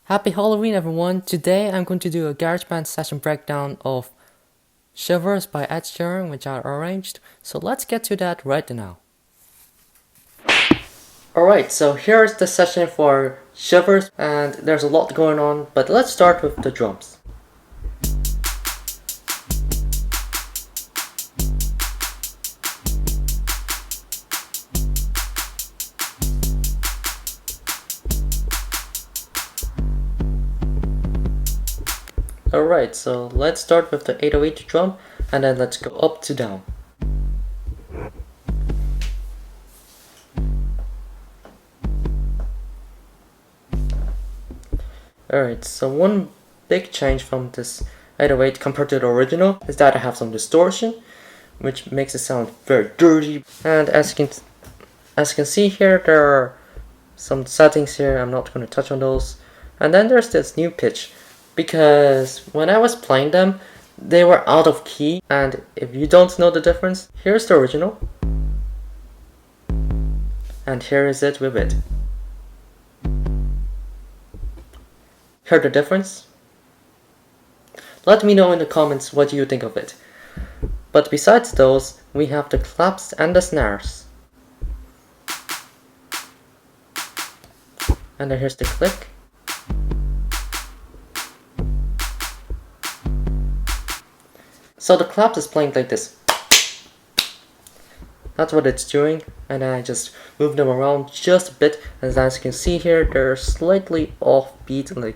Happy Halloween everyone! Today I'm going to do a GarageBand session breakdown of Shivers by Ed Sheeran, which I arranged. So let's get to that right now. Alright, so here's the session for Shivers, and there's a lot going on, but let's start with the drums. Alright, so let's start with the 808 drum, and then let's go up to down. Alright, so one big change from this 808 compared to the original is that I have some distortion, which makes it sound very dirty. And as you can see here, there are some settings here. I'm not going to touch on those. And then there's this new pitch, because when I was playing them, they were out of key. And if you don't know the difference, here's the original, and here is it with it. Hear the difference? Let me know in the comments what you think of it. But besides those, we have the claps and the snares. And then here's the click. So the claps is playing like this. That's what it's doing, and I just move them around just a bit, and as you can see here, they're slightly offbeat,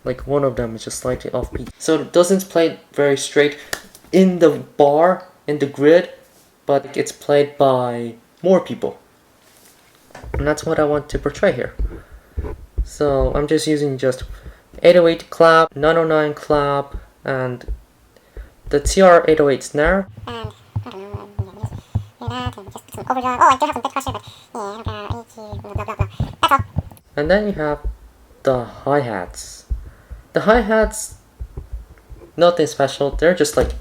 like one of them is just slightly offbeat. So it doesn't play very straight in the bar, in the grid, but it's played by more people. And that's what I want to portray here. So I'm just using just 808 clap, 909 clap, and the TR-808 snare. And I don't know, just some overdrive. Oh, I do have some bit pressure, but yeah, EQ, blah blah blah. That's all. And then you have the hi-hats. The hi-hats, nothing special. They're just like.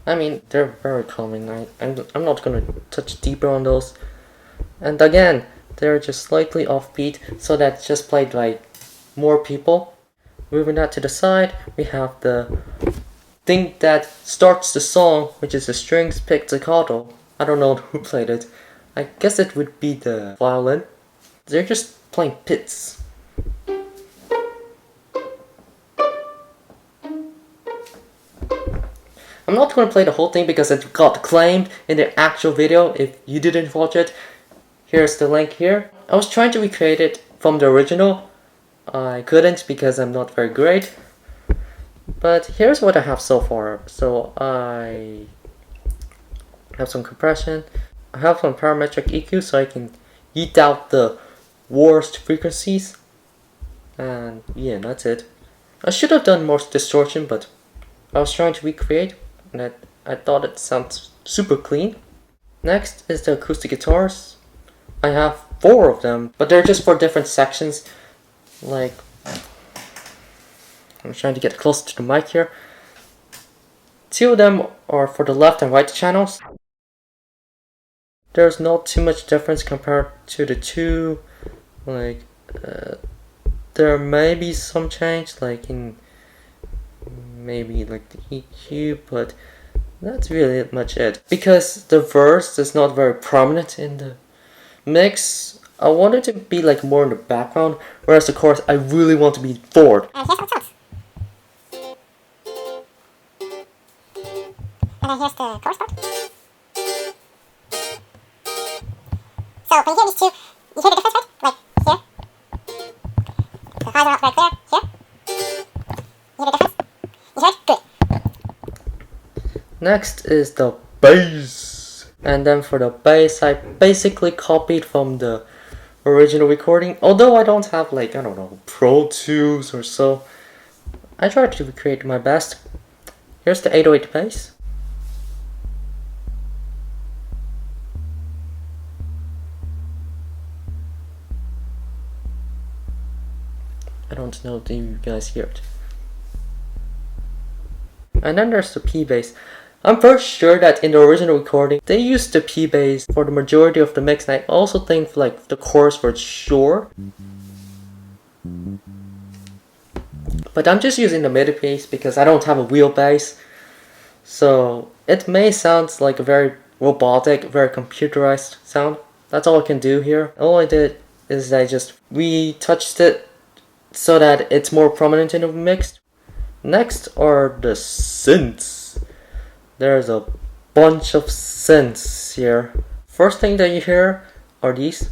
I mean, they're very calming. I'm not gonna touch deeper on those. And again, they're just slightly offbeat, so that's just played by more people. Moving that to the side, we have the thing that starts the song, which is the strings picked staccato. I don't know who played it. I guess it would be the violin. They're just playing pits. I'm not going to play the whole thing because it got claimed in the actual video. If you didn't watch it, here's the link here. I was trying to recreate it from the original. I couldn't because I'm not very great. But here's what I have so far. So I have some compression. I have some parametric EQ so I can eat out the worst frequencies. And yeah, that's it. I should have done more distortion, but I was trying to recreate, and I thought it sounds super clean. Next is the acoustic guitars. I have 4 of them, but they're just for different sections. Like, I'm trying to get close to the mic here. 2 of them are for the left and right channels. There's not too much difference compared to the 2. Like, there may be some change, like in maybe like the EQ, but that's really much it. Because the verse is not very prominent in the mix, I want it to be like more in the background, whereas the chorus I really want to be forward. And here's how it sounds. And then here's the chorus part. So when you hear these two, you hear the difference, right? Like here. The highs are not very clear. Here. You hear the difference? You hear it? Good. Next is the bass. And then for the bass, I basically copied from the original recording. Although I don't have, like, I don't know, Pro Tools or so, I tried to recreate my best. Here's the 808 bass. I don't know if you guys hear it. And then there's the P bass. I'm pretty sure that in the original recording, they used the P bass for the majority of the mix, and I also think like the chorus was short. But I'm just using the MIDI bass because I don't have a wheel bass. So it may sound like a very robotic, very computerized sound. That's all I can do here. All I did is I just retouched it so that it's more prominent in the mix. Next are the synths. There's a bunch of synths here. First thing that you hear are these.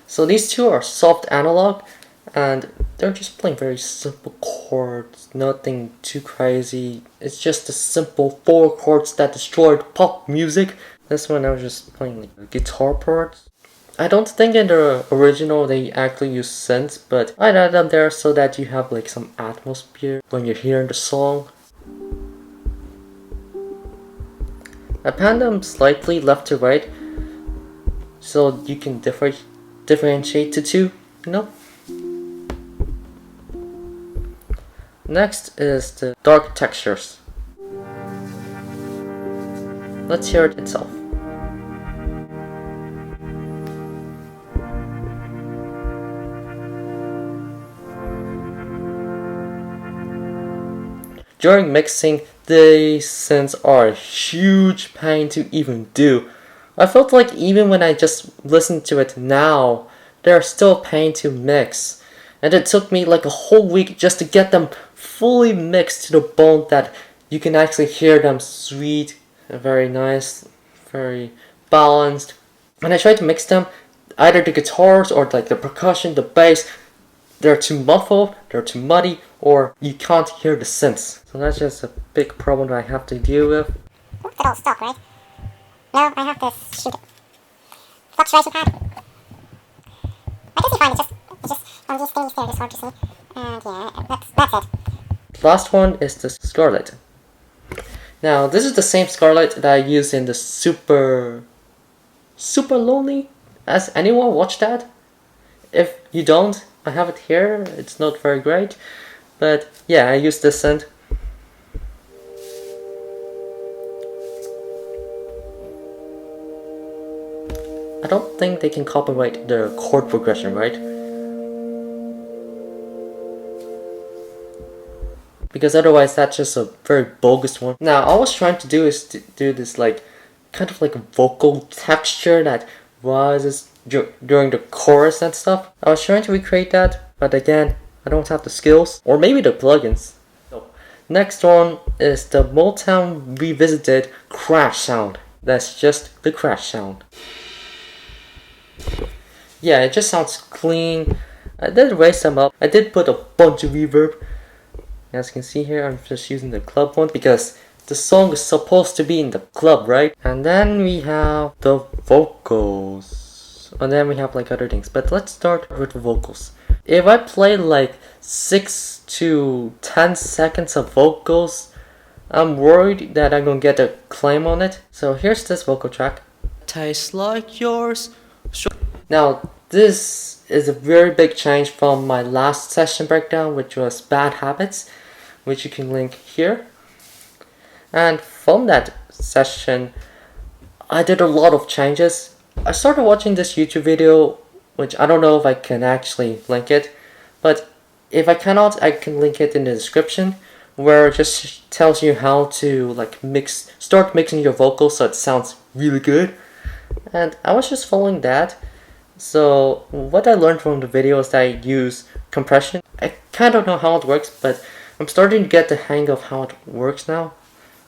So these two are soft analog, and they're just playing very simple chords, nothing too crazy. It's just the simple 4 chords that destroyed pop music. This one I was just playing like guitar parts. I don't think in the original they actually use synths, but I added them there so that you have like some atmosphere when you're hearing the song. I panned them slightly left to right so you can differentiate the two, you know? Next is the dark textures. Let's hear it itself. During mixing, these synths are a huge pain to even do. I felt like even when I just listened to it now, they're still a pain to mix. And it took me like a whole week just to get them fully mixed to the bone that you can actually hear them sweet, very nice, very balanced. When I tried to mix them, either the guitars or like the percussion, the bass, they're too muffled, they're too muddy, or you can't hear the synths. So that's just a big problem that I have to deal with. It all stop, right? No, I have to shoot it. Fluctuation pad. I guess you find it's just on these things there, it's hard to see. And yeah, that's it. Last one is the Scarlet. Now this is the same Scarlet that I used in the Super Lonely. Has anyone watched that? If you don't, I have it here. It's not very great, but yeah, I used this synth. I don't think they can copyright the chord progression, right? Because otherwise that's just a very bogus one. Now all I was trying to do is to do this like kind of like a vocal texture that rises during the chorus and stuff. I was trying to recreate that, but again, I don't have the skills, or maybe the plugins. So, next one is the Motown revisited crash sound. That's just the crash sound. Yeah, it just sounds clean. I did raise them up. I did put a bunch of reverb. As you can see here, I'm just using the club one because the song is supposed to be in the club, right? And then we have the vocals. And then we have like other things. But let's start with the vocals. If I play like 6 to 10 seconds of vocals, I'm worried that I'm gonna get a claim on it. So here's this vocal track. Tastes like yours. Now this is a very big change from my last session breakdown, which was Bad Habits, which you can link here. And from that session, I did a lot of changes. I started watching this YouTube video, which I don't know if I can actually link it, but if I cannot, I can link it in the description, where it just tells you how to like start mixing your vocals so it sounds really good. And I was just following that. So what I learned from the video is that I use compression. I kind of know how it works, but I'm starting to get the hang of how it works now.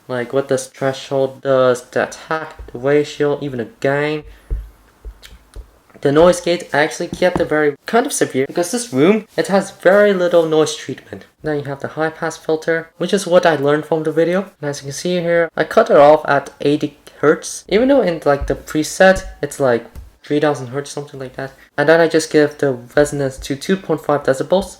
Like what the threshold does, the attack, the ratio, even the gain. The noise gate, I actually kept it very kind of severe because this room, it has very little noise treatment. Then you have the high pass filter, which is what I learned from the video. And as you can see here, I cut it off at 80 Hertz. Even though in like the preset, it's like 3000 Hertz, something like that. And then I just give the resonance to 2.5 decibels.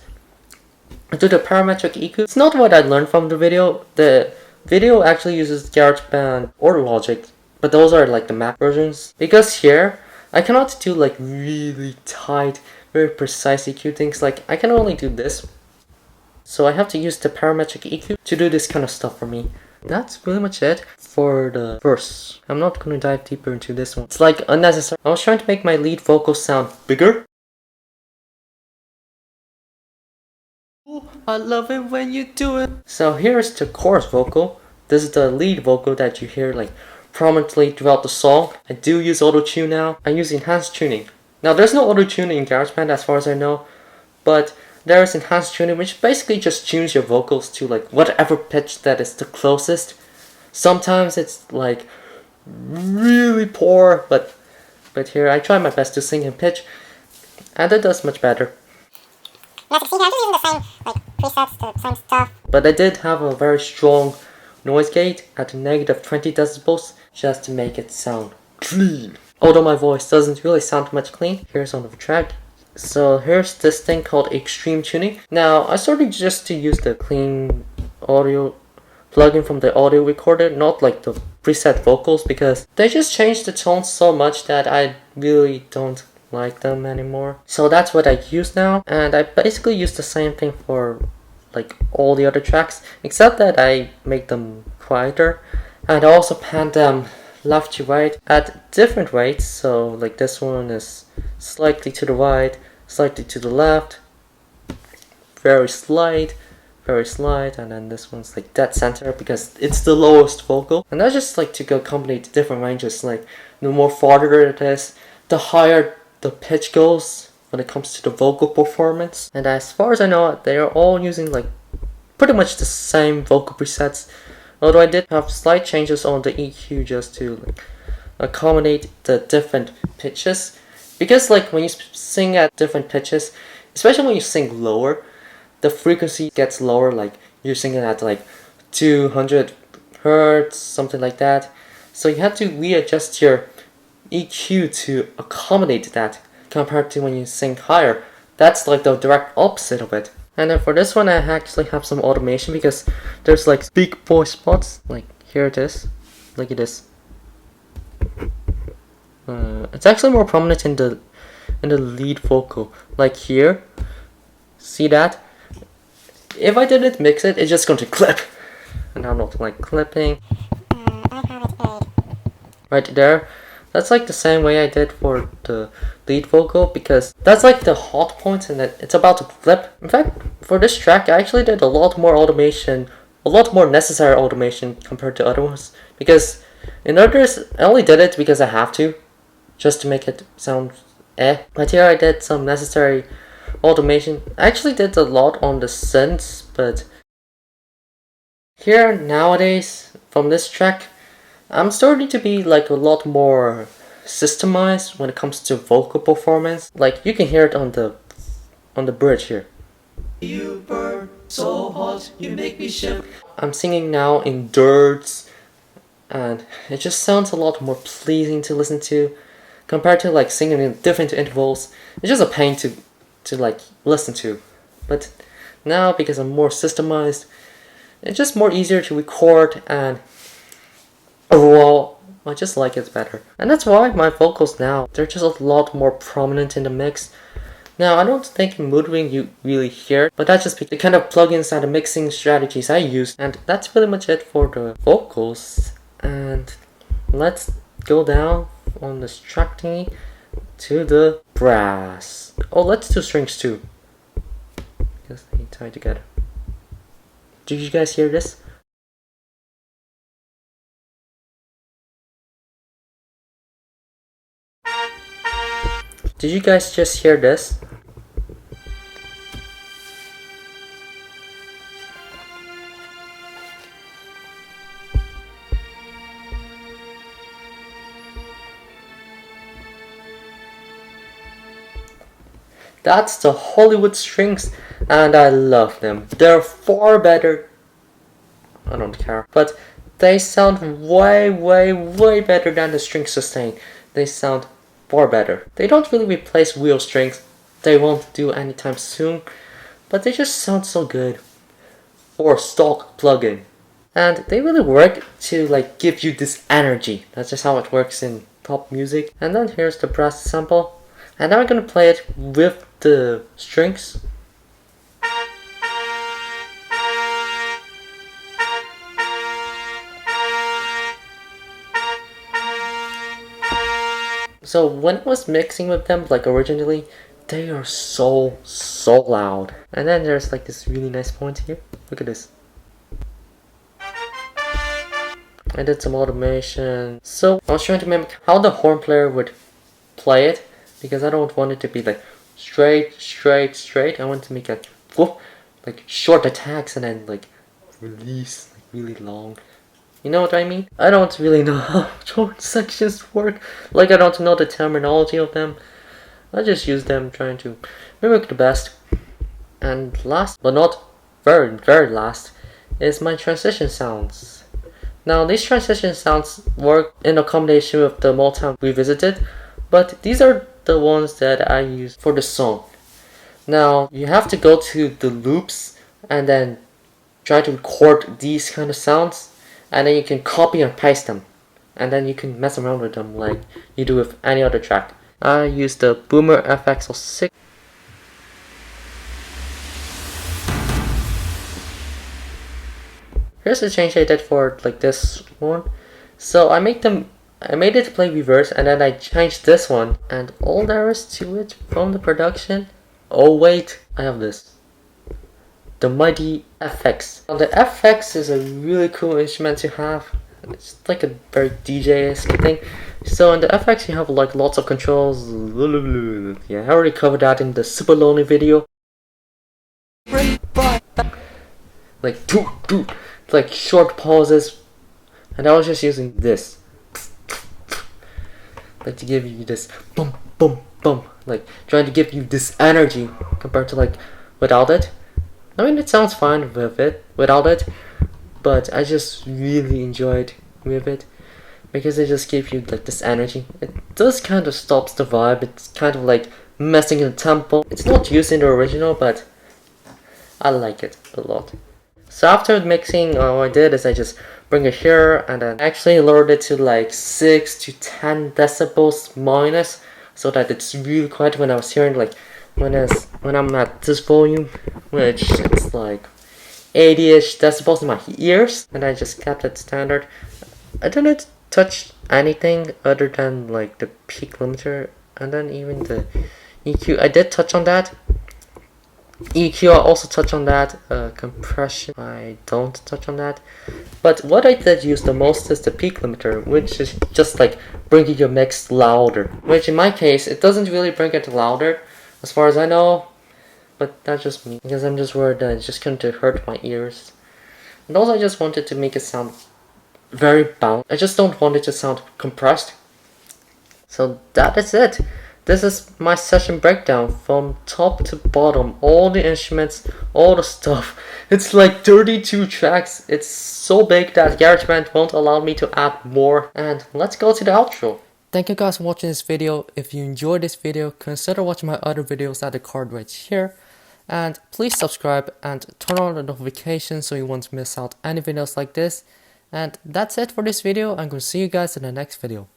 I do the parametric EQ. It's not what I learned from the video. The video actually uses GarageBand or Logic, but those are like the Mac versions. Because here, I cannot do like really tight very precise EQ things. Like I can only do this, so I have to use the parametric EQ to do this kind of stuff for me. That's pretty much it for the verse. I'm not gonna dive deeper into this one. It's like unnecessary. I was trying to make my lead vocal sound bigger. Ooh, I love it when you do it. So here's the chorus vocal. This is the lead vocal that you hear like prominently throughout the song. I do use auto-tune now. I use enhanced tuning. Now there's no auto-tuning in GarageBand as far as I know, but there is enhanced tuning, which basically just tunes your vocals to like whatever pitch that is the closest. Sometimes it's like really poor, but here I try my best to sing in pitch, and it does much better. Now to see here, I'm just using the same like presets, the same stuff. But I did have a very strong noise gate at -20 decibels just to make it sound clean. Although my voice doesn't really sound much clean. Here's another track. So here's this thing called extreme tuning. Now I started just to use the clean audio plugin from the audio recorder, not like the preset vocals, because they just changed the tone so much that I really don't like them anymore. So that's what I use now, and I basically use the same thing for like all the other tracks, except that I make them quieter, and I also pan them left to right at different rates. So like this one is slightly to the right, slightly to the left, very slight, and then this one's like dead center because it's the lowest vocal. And I just like to go accommodate different ranges. Like the more farther it is, the higher the pitch goes when it comes to the vocal performance. And as far as I know, they are all using like pretty much the same vocal presets, although I did have slight changes on the EQ just to like accommodate the different pitches, because like when you sing at different pitches, especially when you sing lower, the frequency gets lower. Like you're singing at like 200 hertz, something like that, so you have to readjust your EQ to accommodate that compared to when you sing higher. That's like the direct opposite of it. And then for this one, I actually have some automation because there's like big voice spots. Like here it is. Look at this. It's actually more prominent in the lead vocal. Like here, see that? If I didn't mix it, it's just going to clip. And I'm not like clipping. I have it a Right there. That's like the same way I did for the lead vocal, because that's like the hot point and it's about to flip. In fact, for this track, I actually did a lot more automation, a lot more necessary automation compared to other ones. Because in others, I only did it because I have to, just to make it sound eh. But here I did some necessary automation. I actually did a lot on the synths, but here nowadays, from this track, I'm starting to be like a lot more systemized when it comes to vocal performance. Like you can hear it on the bridge here. You burn so hot, you make me shiver. I'm singing now in dirts, and it just sounds a lot more pleasing to listen to compared to like singing in different intervals. It's just a pain to like listen to. But now, because I'm more systemized, it's just more easier to record, and overall, I just like it better. And that's why my vocals now, they're just a lot more prominent in the mix. Now, I don't think in Mood Ring you really hear it, but that's just the kind of plugins and the mixing strategies I use. And that's pretty much it for the vocals. And let's go down on this track thingy to the brass. Oh, let's do strings too, because they tie together. Did you guys hear this? Did you guys just hear this? That's the Hollywood strings, and I love them. They're far better. I don't care, but they sound way better than the string sustain. They sound far better. They don't really replace real strings. They won't do anytime soon, but they just sound so good. Or stock plugin. And they really work to like give you this energy. That's just how it works in pop music. And then here's the brass sample. And now I'm gonna play it with the strings. So when I was mixing with them, like originally, they are so loud. And then there's like this really nice point here. Look at this. I did some automation. So I was trying to mimic how the horn player would play it, because I don't want it to be like straight. I want to make like whoop, like short attacks and then like release like really long. You know what I mean? I don't really know how short sections work. Like I don't know the terminology of them. I just use them trying to mimic the best. And last but not very last is my transition sounds. Now these transition sounds work in a combination with the Motown Revisited, but these are the ones that I use for the song. Now you have to go to the loops and then try to record these kind of sounds, and then you can copy and paste them, and then you can mess around with them like you do with any other track. I use the Boomer FX06. Here's the change I did for like this one. So I made it play reverse, and then I changed this one, and all there is to it from the production. Oh wait, I have this. The mighty FX. Now the FX is a really cool instrument to have. It's like a very DJ-esque thing. So in the FX you have like lots of controls. Yeah, I already covered that in the Super Lonely video. Like like short pauses, and I was just using this, like to give you this boom boom boom, like trying to give you this energy compared to like without it. I mean, it sounds fine with it without it, but I just really enjoyed with it because it just gives you like this energy. It does kind of stops the vibe. It's kind of like messing in the tempo. It's not used in the original, but I like it a lot. So after mixing, what I did is I just bring it here and then actually lowered it to like 6 to 10 decibels minus, so that it's really quiet when I was hearing, like when I'm at this volume, which it's like 80-ish decibels in my ears, and I just kept it standard. I didn't touch anything other than like the peak limiter, and then even the EQ. I did touch on that. EQ, I also touch on that. Compression, I don't touch on that. But what I did use the most is the peak limiter, which is just like bringing your mix louder. Which in my case, it doesn't really bring it louder, as far as I know. But that's just me, because I'm just worried that it's just going to hurt my ears. And also I just wanted to make it sound very balanced. I just don't want it to sound compressed. So that is it. This is my session breakdown from top to bottom, all the instruments, all the stuff. It's like 32 tracks. It's so big that GarageBand won't allow me to add more. And let's go to the outro. Thank you guys for watching this video. If you enjoyed this video, consider watching my other videos at the card right here. And please subscribe and turn on the notifications so you won't miss out any videos like this. And that's it for this video. I'm going to see you guys in the next video.